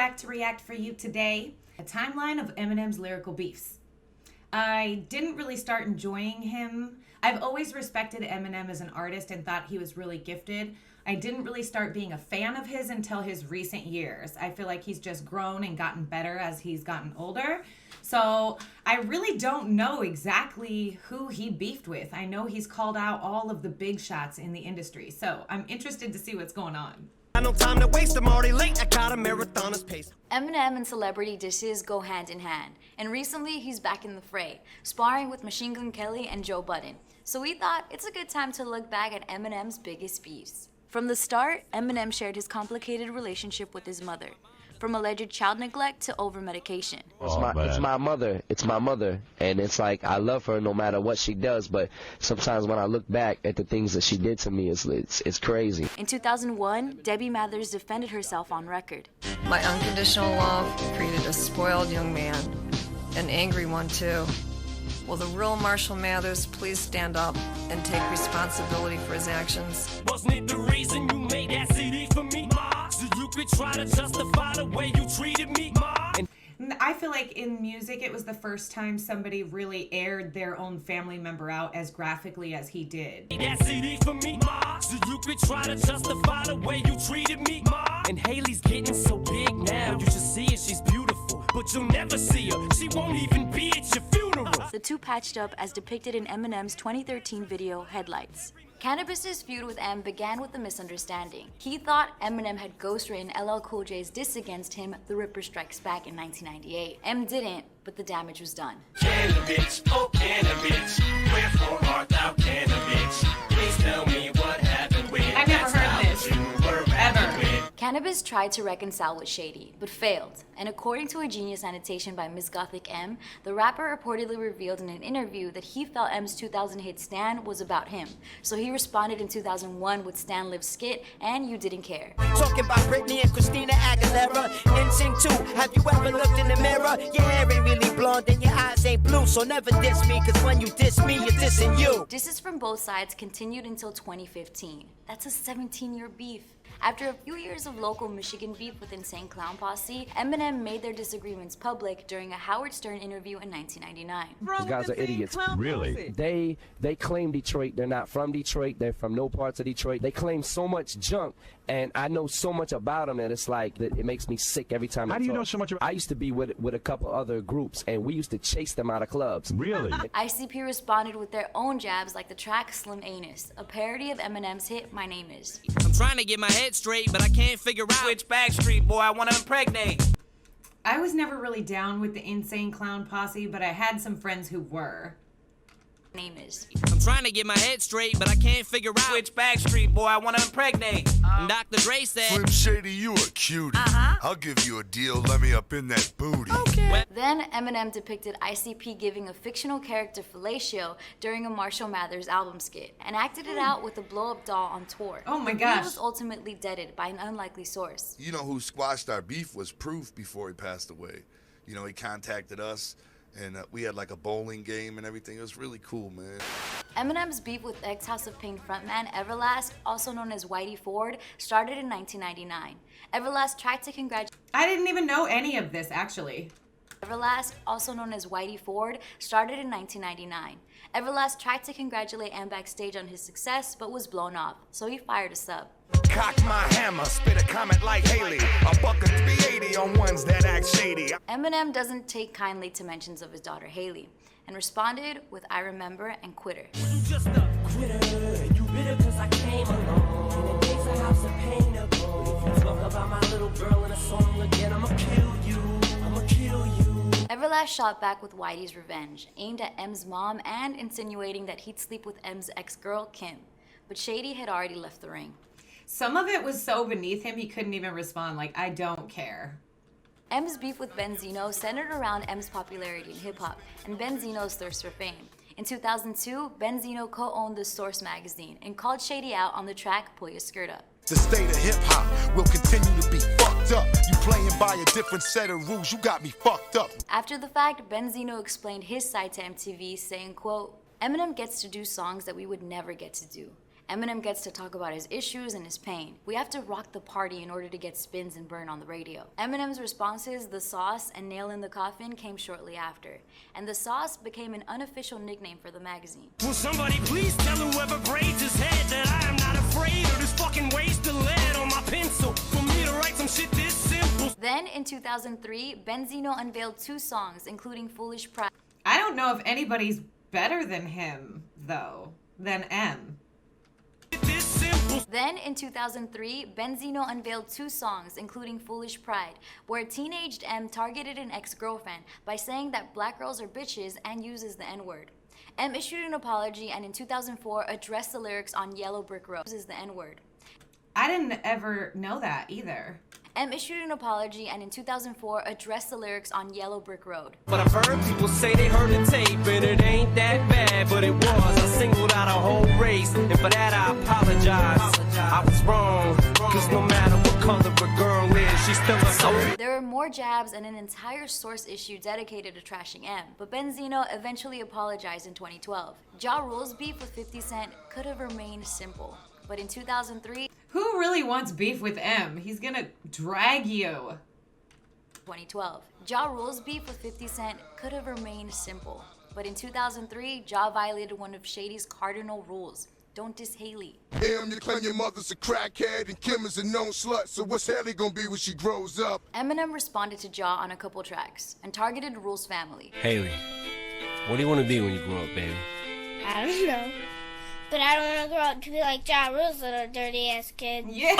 back to react for you today. A timeline of Eminem's lyrical beefs. I didn't really start enjoying him. I've always respected Eminem as an artist and thought he was really gifted. I didn't really start being a fan of his until his recent years. I feel like he's just grown and gotten better as he's gotten older. So I really don't know exactly who he beefed with. I know he's called out all of the big shots in the industry. So I'm interested to see what's going on. No time to waste, I'm already late. I got a marathoner's pace. Eminem and celebrity dishes go hand in hand, and recently he's back in the fray, sparring with Machine Gun Kelly and Joe Budden. So we thought it's a good time to look back at Eminem's biggest beefs. From the start, Eminem shared his complicated relationship with his mother, from alleged child neglect to over-medication. It's my mother. It's my mother. And it's like, I love her no matter what she does, but sometimes when I look back at the things that she did to me, it's crazy. In 2001, Debbie Mathers defended herself on record. My unconditional love created a spoiled young man, an angry one too. Will the real Marshall Mathers please stand up and take responsibility for his actions? Wasn't it the reason you made that CD for me, Ma? So you could try to justify the way you treated me, Ma? I feel like in music, it was the first time somebody really aired their own family member out as graphically as he did. That CD for me, Ma? So you could try to justify the way you treated me, Ma? And Haley's getting so big now, you just see it, she's beautiful, but you'll never see her. She won't even be at your funeral. The two patched up as depicted in Eminem's 2013 video, Headlights. Cannabis's feud with M began with a misunderstanding. He thought Eminem had ghostwritten LL Cool J's diss against him, The Ripper Strikes Back, in 1998. M didn't, but the damage was done. Cannabis, oh cannabis, wherefore art thou cannabis? Please tell me what happened with I've never heard this, ever. Cannabis tried to reconcile with Shady, but failed. And according to a Genius annotation by Miss Gothic M, the rapper reportedly revealed in an interview that he felt M's 2000 hit Stan was about him. So he responded in 2001 with Stan Lives skit and You Didn't Care. Talking about Britney and Christina Aguilera, NSYNC too. Have you ever looked in the mirror? Your hair ain't really blonde and your eyes ain't blue, so never diss me, cause when you diss me, you're dissing you. Disses from both sides continued until 2015. That's a 17-year beef. After a few years of local Michigan beef with Insane Clown Posse, Eminem made their disagreements public during a Howard Stern interview in 1999. These guys are idiots. Really? They claim Detroit. They're not from Detroit. They're from no parts of Detroit. They claim so much junk, and I know so much about them that it's like that it makes me sick every time. How do you know so much about? I used to be with a couple other groups, and we used to chase them out of clubs. Really? ICP responded with their own jabs, like the track Slim Anus, a parody of Eminem's hit My Name Is. I'm trying to get my head straight, but I can't figure out which Backstreet boy I want to impregnate. I was never really down with the Insane Clown Posse, but I had some friends who were. Name is. I'm trying to get my head straight, but I can't figure out which Backstreet boy I want to impregnate. And Dr. Dre said, Slim Shady, you a cutie. I'll give you a deal, let me up in that booty. okay. Then Eminem depicted ICP giving a fictional character fellatio during a Marshall Mathers album skit and acted it out with a blow-up doll on tour. Oh my He gosh. was ultimately deaded by an unlikely source. You know who squashed our beef was Proof before he passed away. You know, he contacted us, and we had like a bowling game and everything. It was really cool, man. Eminem's beef with ex-House of Pain frontman Everlast, also known as Whitey Ford, started in 1999. Everlast tried to congratulate I didn't even know any of this, actually. Everlast, also known as Whitey Ford, started in 1999. Everlast tried to congratulate M backstage on his success, but was blown off, so he fired a sub. Cock my hammer, spit a comment like Haley. A buck of 380 on ones that act shady. Eminem doesn't take kindly to mentions of his daughter Haley, and responded with I Remember and Quitter. You just a quitter, you bitter cause I came along. And it takes a house of pain to go. If you talk about my little girl in a song again, I'ma kill you, I'ma kill you. Everlast shot back with Whitey's Revenge, aimed at M's mom and insinuating that he'd sleep with M's ex-girl, Kim. But Shady had already left the ring. Some of it was so beneath him, he couldn't even respond, like, I don't care. M's beef with Benzino centered around M's popularity in hip-hop and Benzino's thirst for fame. In 2002, Benzino co-owned The Source magazine and called Shady out on the track Pull Your Skirt Up. The state of hip-hop will continue to be fucked up. You playing by a different set of rules, you got me fucked up. After the fact, Benzino explained his side to MTV, saying, quote, Eminem gets to do songs that we would never get to do. Eminem gets to talk about his issues and his pain. We have to rock the party in order to get spins and burn on the radio. Eminem's responses, The Sauce and Nail in the Coffin, came shortly after. And The Sauce became an unofficial nickname for the magazine. Will somebody please tell whoever braids his head that I am not afraid of this fucking waste of lead on my pencil for me to write some shit this simple. Then in 2003, Benzino unveiled 2 songs, including Foolish Pride. I don't know if anybody's better than him, though, than M. Then in 2003, Benzino unveiled 2 songs, including Foolish Pride, where teenaged M targeted an ex-girlfriend by saying that black girls are bitches and uses the N-word. M issued an apology and in 2004 addressed the lyrics on Yellow Brick Road, uses the N-word. I didn't ever know that either. M issued an apology and in 2004 addressed the lyrics on Yellow Brick Road. But I've heard people say they heard the tape and it ain't that bad, but it was. I singled out a whole race, and for that I apologize. I was wrong, cause no matter what color a girl is, she's still a soul. There were more jabs and an entire Source issue dedicated to trashing M, but Benzino eventually apologized in 2012. Ja Rule's beef with 50 Cent could have remained simple, but in 2003, Who really wants beef with M? He's gonna drag you. 2012. Ja Rule's beef with 50 Cent could have remained simple, but in 2003, Ja violated one of Shady's cardinal rules. Don't diss Haley. M, you claim your mother's a crackhead and Kim is a known slut, so what's Haley gonna be when she grows up? Eminem responded to Ja on a couple tracks and targeted Rule's family. Haley, what do you want to be when you grow up, baby? I don't know. But I don't want to grow up to be like Ja Rule's little dirty ass kid. Yeah.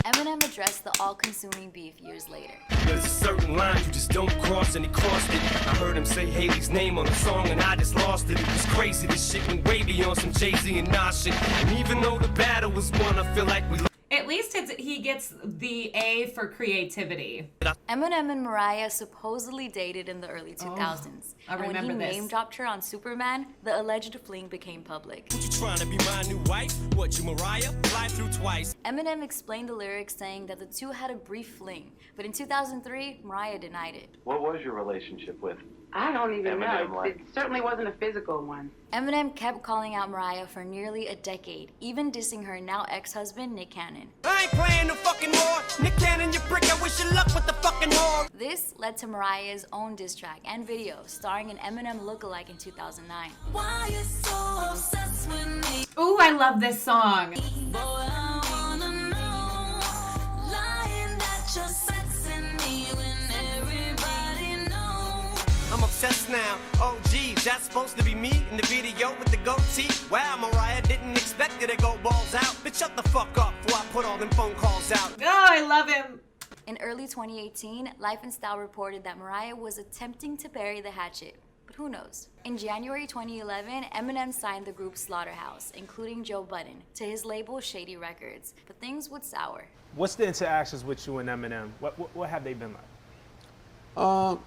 Eminem addressed the all-consuming beef years later. There's a certain line you just don't cross, and he crossed it. I heard him say Haley's name on the song, and I just lost it. It was crazy, this shit went way beyond some Jay-Z and Nas shit. And even though the battle was won, I feel like we... At least he gets the A for creativity. Eminem and Mariah supposedly dated in the early 2000s. I and when remember he this. name-dropped her on Superman, the alleged fling became public. You trying to be my new wife? What, you Mariah? Fly through twice. Eminem explained the lyrics saying that the two had a brief fling, but in 2003, Mariah denied it. What was your relationship with? I don't even Eminem, know. like- It certainly wasn't a physical one. Eminem kept calling out Mariah for nearly a decade, even dissing her now ex-husband, Nick Cannon. I ain't playing no fucking war. Nick Cannon, you prick, I wish you luck with the fucking whore. This led to Mariah's own diss track and video starring an Eminem lookalike in 2009. Why you so obsessed with me? Ooh, I love this song. Boy, I wanna know. Lying that you're sexing me when everybody knows. I'm obsessed now. Oh, geez, that's supposed to be me in the video with the goatee. Wow, Mariah didn't expect it to go balls out. Bitch, shut the fuck up before I put all them phone calls out. Oh, I love him. In early 2018, Life and Style reported that Mariah was attempting to bury the hatchet, but who knows? In January 2011, Eminem signed the group Slaughterhouse, including Joe Budden, to his label Shady Records, but things would sour. What's the interactions with you and Eminem? What have they been like?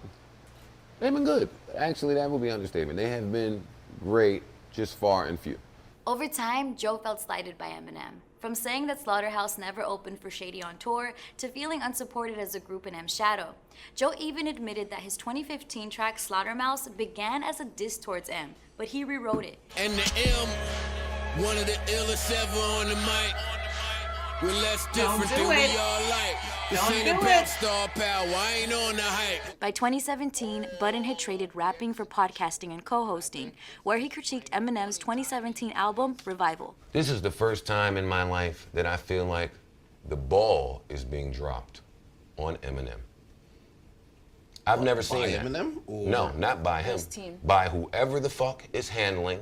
They've been good. Actually, that would be an understatement. They have been great, just far and few. Over time, Joe felt slighted by Eminem. From saying that Slaughterhouse never opened for Shady on tour, to feeling unsupported as a group in M's shadow. Joe even admitted that his 2015 track Slaughtermouse began as a diss towards M, but he rewrote it. And the M, one of the illest ever on the mic. We're less different than we all like. This ain't a pop star power, I ain't on the hype. By 2017, Budden had traded rapping for podcasting and co-hosting, where he critiqued Eminem's 2017 album, Revival. This is the first time in my life that I feel like the ball is being dropped on Eminem. I've never seen By that. Eminem? Or- No, not by him. His team. By whoever the fuck is handling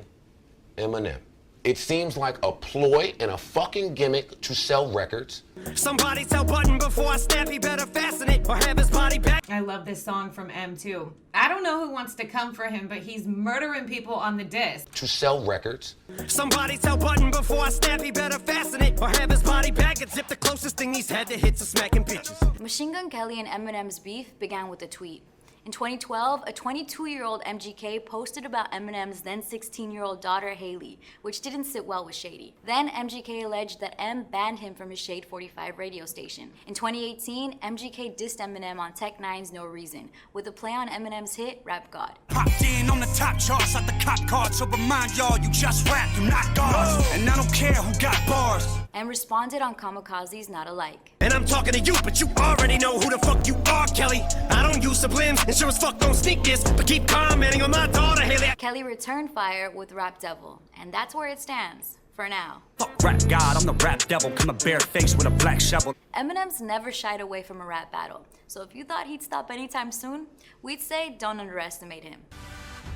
Eminem. It seems like a ploy and a fucking gimmick to sell records. Somebody tell Budden before I snap, he better fasten it or have his body back. I love this song from M too. I don't know who wants to come for him, but he's murdering people on the disc. To sell records. Somebody tell Budden before I snap, he better fasten it or have his body back and zip. The closest thing he's had to hits are smacking bitches. Machine Gun Kelly and Eminem's beef began with a tweet. In 2012, a 22-year-old MGK posted about Eminem's then 16-year-old daughter Haley, which didn't sit well with Shady. Then MGK alleged that M banned him from his Shade 45 radio station. In 2018, MGK dissed Eminem on Tech Nine's No Reason, with a play on Eminem's hit Rap God. Popped in on the top charts like the cop card, so remind y'all you just rap, you not guards. And I don't care who got bars. And responded on Kamikaze's Not Alike. And I'm talking to you, but you already know who the fuck you are, Kelly. I don't use sublims, and sure as fuck don't sneak this, but keep commenting on my daughter, Haley. Kelly returned fire with Rap Devil, and that's where it stands, for now. Fuck rap god, I'm the rap devil, come a bare face with a black shovel. Eminem's never shied away from a rap battle, so if you thought he'd stop anytime soon, we'd say don't underestimate him.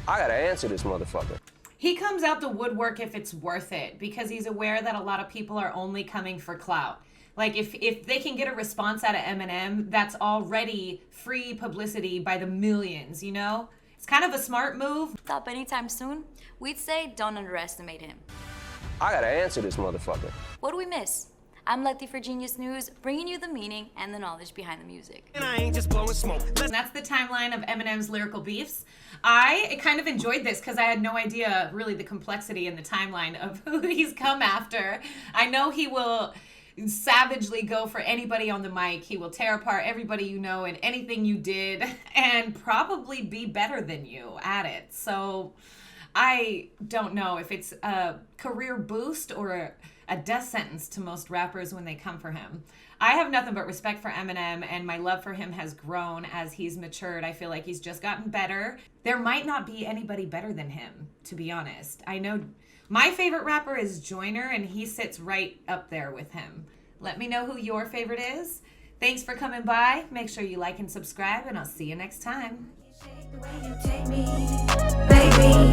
I gotta answer this motherfucker. He comes out the woodwork if it's worth it, because he's aware that a lot of people are only coming for clout. Like, if they can get a response out of Eminem, that's already free publicity by the millions, you know? It's kind of a smart move. Stop anytime soon, we'd say don't underestimate him. I gotta answer this motherfucker. What do we miss? I'm Letty for Genius News, bringing you the meaning and the knowledge behind the music. And I ain't just blowing smoke. And that's the timeline of Eminem's lyrical beefs. I kind of enjoyed this because I had no idea really the complexity and the timeline of who he's come after. I know he will savagely go for anybody on the mic. He will tear apart everybody you know and anything you did and probably be better than you at it. So I don't know if it's a career boost or a death sentence to most rappers when they come for him. I have nothing but respect for Eminem, and my love for him has grown as he's matured. I feel like he's just gotten better. There might not be anybody better than him, to be honest. I know my favorite rapper is Joyner, and he sits right up there with him. Let me know who your favorite is. Thanks for coming by. Make sure you like and subscribe, and I'll see you next time. The way you take me, baby.